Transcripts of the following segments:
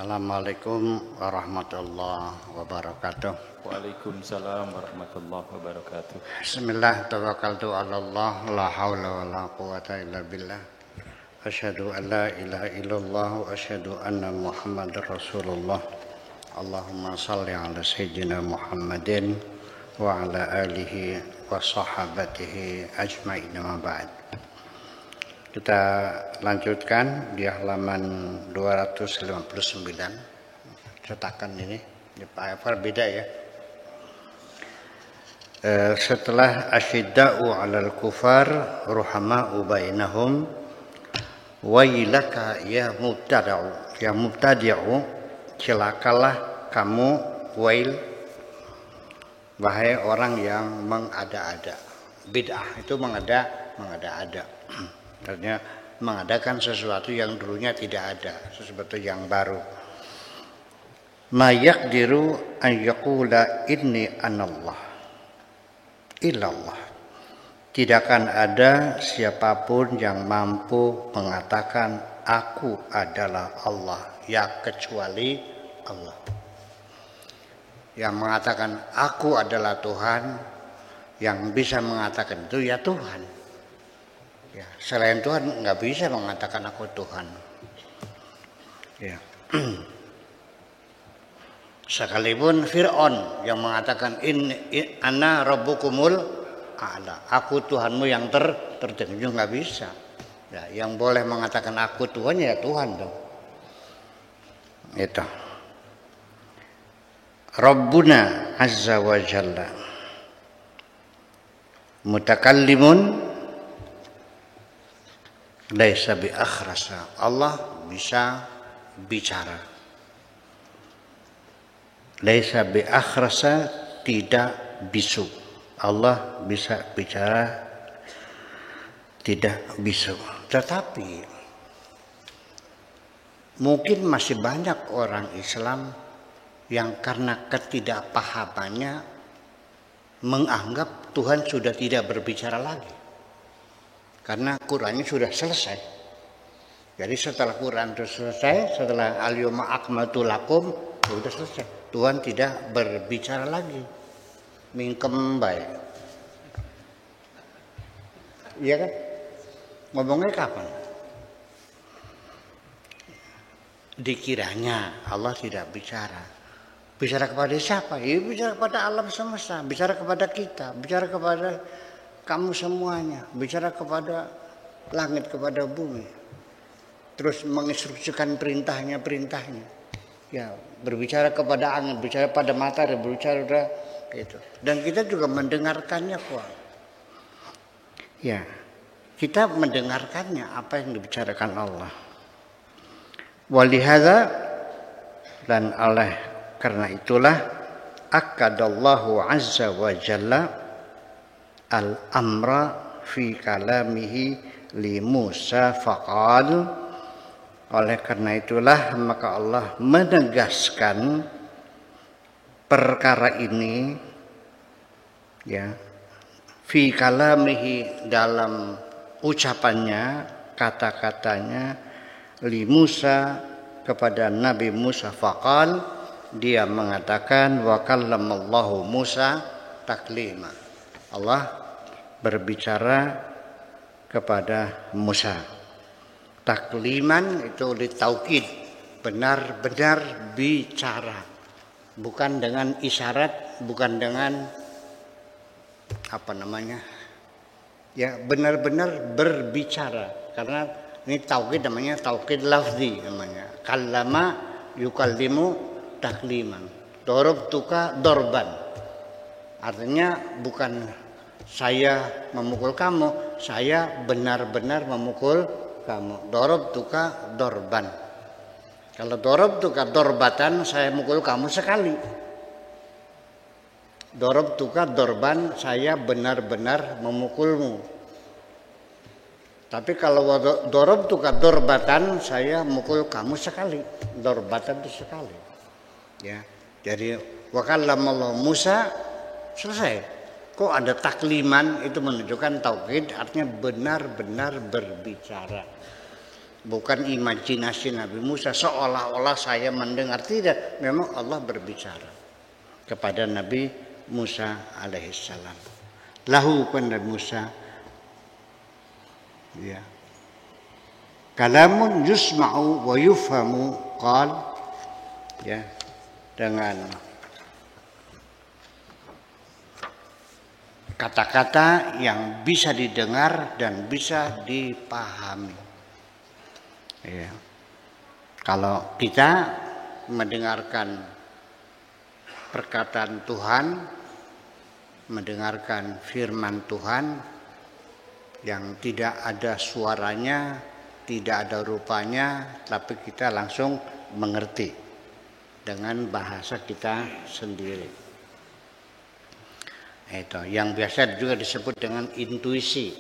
Assalamualaikum warahmatullahi wabarakatuh. Waalaikumsalam warahmatullahi wabarakatuh. Bismillah, tawakkaltu 'ala Allah, la haula wala quwata illa billah. Asyhadu an la ilaha illallah wa asyhadu anna Muhammadar Rasulullah. Allahumma shalli 'ala sayyidina Muhammadin wa 'ala alihi wa sahabatihi ajma'in, ma ba'd. Kita lanjutkan di halaman 259 cetakan ini. Pak beda ya. Setelah asyidda'u 'alal kufar ruhama'u bainahum wailaka ya mubtadi'u celakalah kamu, wail, bahaya orang yang mengada-ada. Bid'ah itu mengada-ada. Artinya mengadakan sesuatu yang dulunya tidak ada, sesuatu yang baru. Ma yaqdiru an yaqula inni anallah illallah. Tidak akan ada siapapun yang mampu mengatakan aku adalah Allah, ya kecuali Allah. Yang mengatakan aku adalah Tuhan, yang bisa mengatakan itu ya Tuhan. Ya, selain Tuhan nggak bisa mengatakan aku Tuhan. Ya. Sekalipun Fir'aun yang mengatakan ana rabbukumul a'la, aku Tuhanmu yang tertinggi, nggak bisa. Ya, yang boleh mengatakan aku Tuhan ya Tuhan dong. Itu. Rabbuna azza wa jalla mutakallimun laisa bi akhrasa. Allah bisa bicara. Laisa bi akhrasa, tidak bisu. Allah bisa bicara, tidak bisu. Tetapi mungkin masih banyak orang Islam yang karena ketidakpahamannya menganggap Tuhan sudah tidak berbicara lagi. Karena Qurannya sudah selesai. Jadi setelah Quran itu selesai, setelah al-yawma akmaltu lakum, sudah selesai. Tuhan tidak berbicara lagi. Mingkem baik. Iya kan? Ngomongnya kapan? Dikiranya Allah tidak bicara. Bicara kepada siapa? Ya, bicara kepada alam semesta, bicara kepada kita, bicara kepada kamu semuanya, bicara kepada langit, kepada bumi. Terus menginstruksikan perintahnya. Ya, berbicara kepada angin, bicara pada matahari, berbicara itu. Dan kita juga mendengarkannya kok. Ya, kita mendengarkannya apa yang dibicarakan Allah. Walihada, dan oleh karena itulah akadallahu azza wa jalla al-amra fi kalamihi li Musa faqal. Oleh karena itulah maka Allah menegaskan perkara ini, ya, fi kalamihi, dalam ucapannya, kata-katanya, li Musa, kepada Nabi Musa, faqal, dia mengatakan wa kallamallahu Musa taklima. Allah berbicara kepada Musa. Takliman itu ditaukid, benar-benar bicara, bukan dengan isyarat, bukan dengan apa namanya, ya benar-benar berbicara. Karena ini taukid, namanya taukid lafzi, namanya kallama yukallimu takliman, dorobtuka dorban. Artinya bukan saya memukul kamu, saya benar-benar memukul kamu. Dorobtuka dorban. Kalau dorobtuka dorbatan, saya mukul kamu sekali. Dorobtuka dorban, saya benar-benar memukulmu. Tapi kalau dorobtuka dorbatan, saya mukul kamu sekali. Dorbatan itu sekali. Ya, jadi wa kallamallahu Musa, selesai. Kok ada takliman, itu menunjukkan taukid, artinya benar-benar berbicara. Bukan imajinasi Nabi Musa seolah-olah saya mendengar, tidak. Memang Allah berbicara kepada Nabi Musa alaihissalam. Lahu kepada Musa, ya, kalamun yusma'u wa yufhamu qal, ya, dengan kata-kata yang bisa didengar dan bisa dipahami. Ya. Kalau kita mendengarkan perkataan Tuhan, mendengarkan firman Tuhan yang tidak ada suaranya, tidak ada rupanya, tapi kita langsung mengerti dengan bahasa kita sendiri. Itu yang biasa juga disebut dengan intuisi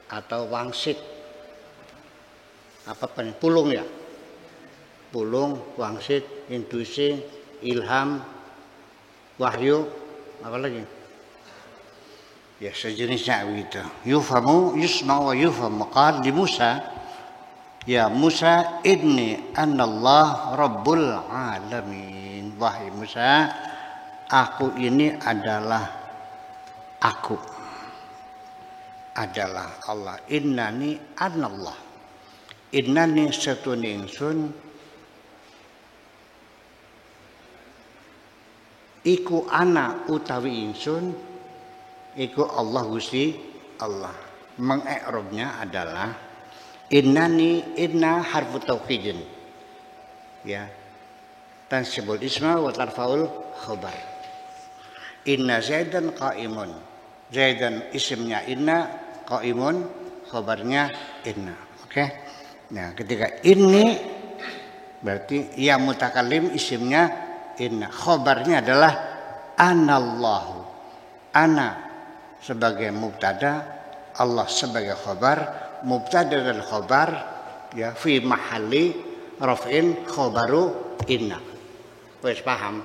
atau wangsit. Apa pulung ya? Pulung, wangsit, intuisi, ilham, wahyu, apa lagi? Ya sejenisnya begitu. Yufhamu, yusma'u wa yufhamu. Qala li Musa, ya Musa inni anallah rabbul alamin. Wahai Musa, aku ini adalah aku. Adalah Allah. Innani anallah. Innani satun ingsun iku ana utawi ingsun iku Allah Gusti Allah. Mengikrabnya adalah innani, inna harfu taukidin, ya, tansibul isma wa tarfaul khabar. Inna zaidan qaimun, zaidan isimnya inna, qaimun khabarnya inna. Oke. Nah, ketika ini berarti ya mutakallim isimnya inna, khabarnya adalah anallahu. Ana sebagai mubtada, Allah sebagai khabar. Mubtada dan khabar ya fi mahalli raf'in khabaru inna. Wes paham?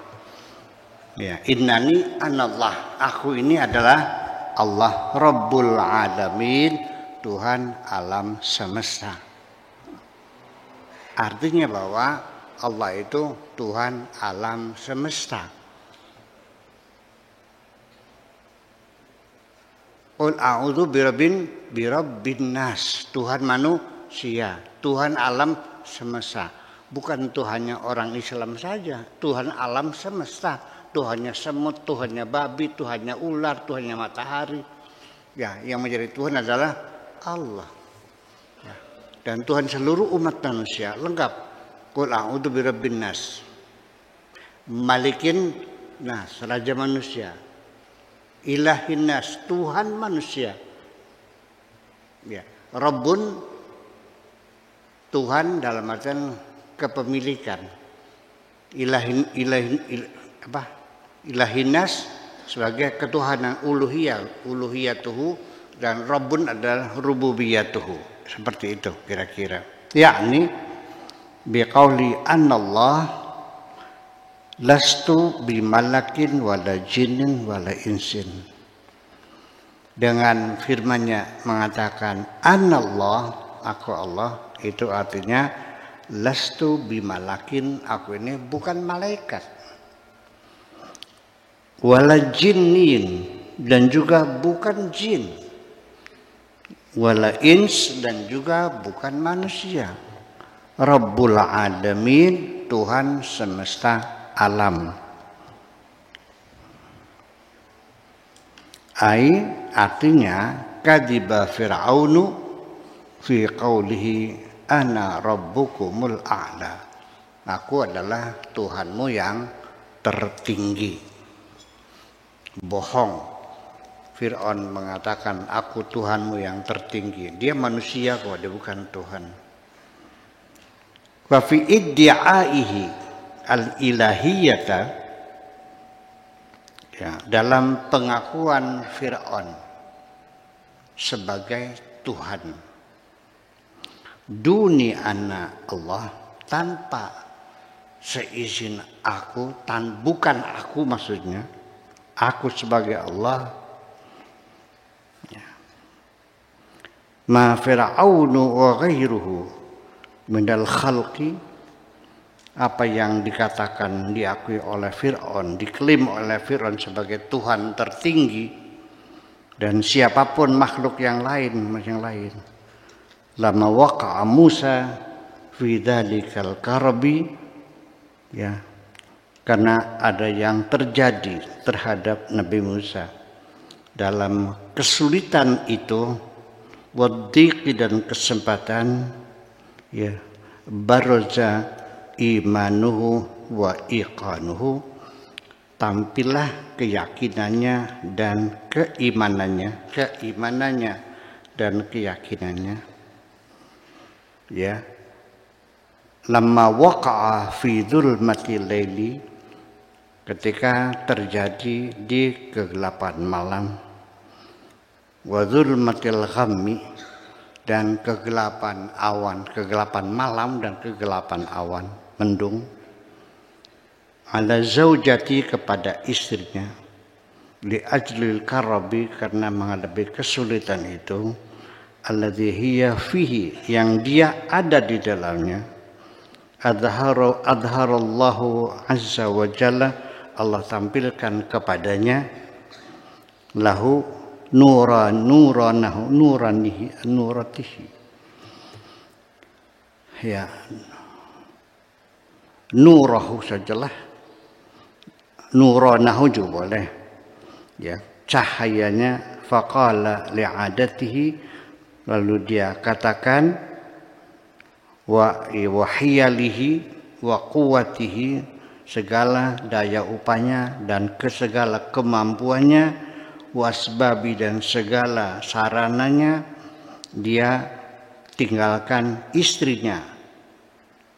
Ya, innani anallah. Aku ini adalah Allah Rabbul Alamin, Tuhan alam semesta. Artinya bahwa Allah itu Tuhan alam semesta. Qul a'udzu birabbin nas, Tuhan manusia, Tuhan alam semesta. Bukan Tuhannya orang Islam saja, Tuhan alam semesta. Tuhannya semut, Tuhannya babi, Tuhannya ular, Tuhannya matahari. Ya, yang menjadi Tuhan adalah Allah. Dan Tuhan seluruh umat manusia lengkap. Qul a'udzu birabbin nas. Malikin nas, raja manusia. Ilahin nas, Tuhan manusia. Ya, Rabbun, Tuhan dalam artian kepemilikan. Ilahin nas sebagai ketuhanan uluhiyatuhu, dan Rabbun adalah rububiyatuhu. Seperti itu kira-kira. Yakni biqauli annallah lastu bimalakin wala jinnin wala insin. Dengan firman-Nya mengatakan annallah, aku Allah, itu artinya lastu bimalakin, aku ini bukan malaikat. Wala jinnin, dan juga bukan jin. Wala ins, dan juga bukan manusia. Rabbul Alamin, Tuhan semesta alam. Artinya kadiba Fir'aunu fi qawlihi ana rabbukumul a'la. Aku adalah Tuhanmu yang tertinggi. Bohong. Fir'aun mengatakan aku Tuhanmu yang tertinggi. Dia manusia kok, dia bukan Tuhan. Wa fi iddi'aihi al-ilahiyata, ya, dalam pengakuan Fir'aun sebagai Tuhan. Duni anna Allah, tanpa seizin aku, bukan aku maksudnya, aku sebagai Allah. Ma Fir'aunu wa ghairuhu minal khalqi, apa yang dikatakan diakui oleh Fir'aun, diklaim oleh Fir'aun sebagai Tuhan tertinggi, dan siapapun makhluk yang lain. Lama waqa'a Musa fi dzalikal karbi, ya, karena ada yang terjadi terhadap Nabi Musa dalam kesulitan itu, wadhiqi dan kesempatan, ya, baraza imanuhu wa iqanuhu, tampillah keyakinannya dan keimanannya dan keyakinannya, ya. Lamma waqa'a fi dzulmatil laili, ketika terjadi di kegelapan malam, wa dzulmatil ghammi, dan kegelapan awan, kegelapan malam dan kegelapan awan, mendung, ala zaujati, kepada istrinya, li ajlil karabi, karena menghadapi kesulitan itu, alladzi hiya fihi, yang dia ada di dalamnya, adharallahu azza wa jalla, Allah tampilkan kepadanya, lahu nuratihi, ya, nurahu sajalah, nuranahu juga boleh, ya, cahayanya. Faqala li'adatihi, lalu dia katakan, wa hiyalihi wa quwwatihi, segala daya upaya dan segala kemampuannya, wasbabi, dan segala sarananya, dia tinggalkan istrinya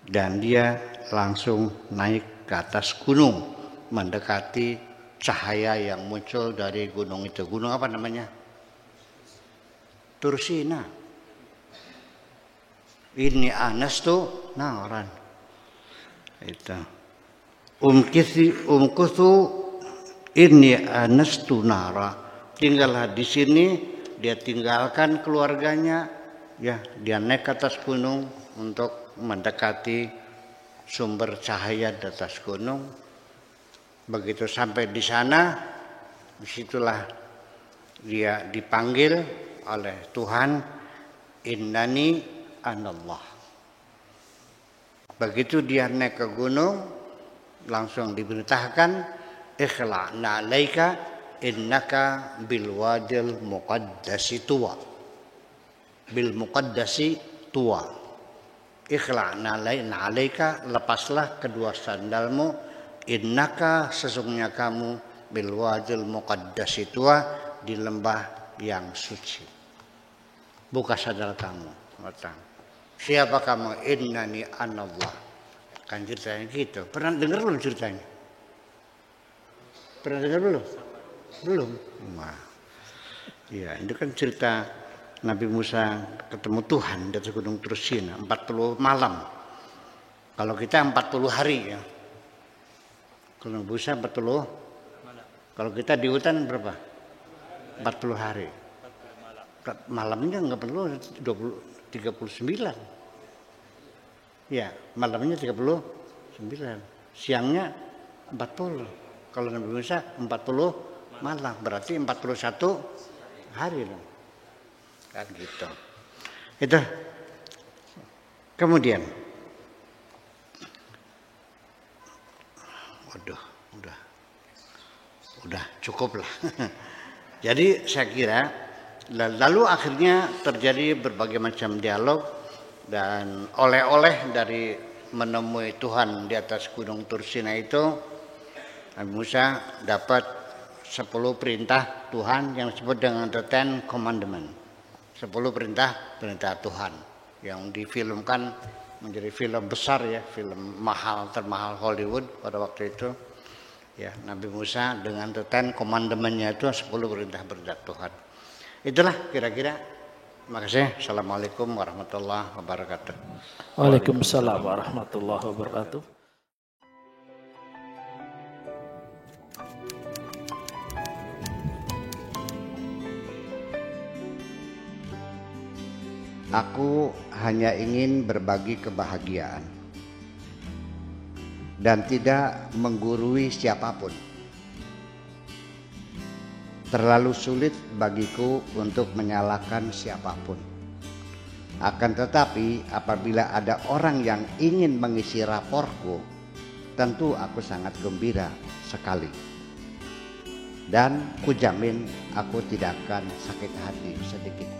dan dia langsung naik ke atas gunung, mendekati cahaya yang muncul dari gunung itu. Gunung apa namanya? Tursina. Ini anastu naran. Itu. Umkuthu ini anastu nara. Tinggallah di sini. Dia tinggalkan keluarganya, ya, dia naik ke atas gunung untuk mendekati sumber cahaya di atas gunung. Begitu sampai di sana, disitulah dia dipanggil oleh Tuhan, innani anallah. Begitu dia naik ke gunung, langsung diberitakan, ikhla'na alaika innaka bil wadil muqaddasi tuwa. Bil muqaddasi tuwa. Ikhla'na alaika, lepaslah kedua sandalmu, innaka, sesungguhnya kamu, bil wadil muqaddasi tuwa, di lembah yang suci. Buka sandal kamu, matang. Siapa kamu? Innani anallah. Kan ceritanya gitu. Pernah dengar belum ceritanya? Pernah dengar belum? Belum. Wah. Ya, itu kan cerita Nabi Musa ketemu Tuhan di atas gunung Tursina 40 malam. Kalau kita 40 hari, ya. Kalau Nabi Musa 40. Kalau kita di hutan berapa? 40 hari. Malamnya enggak perlu 39. Ya, malamnya 39. Siangnya 40. Kalau Nabi Musa 40 malam, berarti 41 hari dong. Kan gitu. Itu. Kemudian, waduh, udah cukup lah. Jadi saya kira, lalu akhirnya terjadi berbagai macam dialog dan oleh-oleh dari menemui Tuhan di atas gunung Tursina itu. Nabi Musa dapat 10 perintah Tuhan yang disebut dengan The Ten Commandments. 10 perintah Tuhan yang difilmkan menjadi film besar, ya, film termahal Hollywood pada waktu itu. Ya, Nabi Musa dengan The Ten Commandments-nya itu 10 perintah Tuhan. Itulah kira-kira. Terima kasih. Assalamualaikum warahmatullahi wabarakatuh. Waalaikumsalam warahmatullahi wabarakatuh. Aku hanya ingin berbagi kebahagiaan dan tidak menggurui siapapun. Terlalu sulit bagiku untuk menyalahkan siapapun. Akan tetapi apabila ada orang yang ingin mengisi raporku, tentu aku sangat gembira sekali. Dan kujamin aku tidak akan sakit hati sedikit.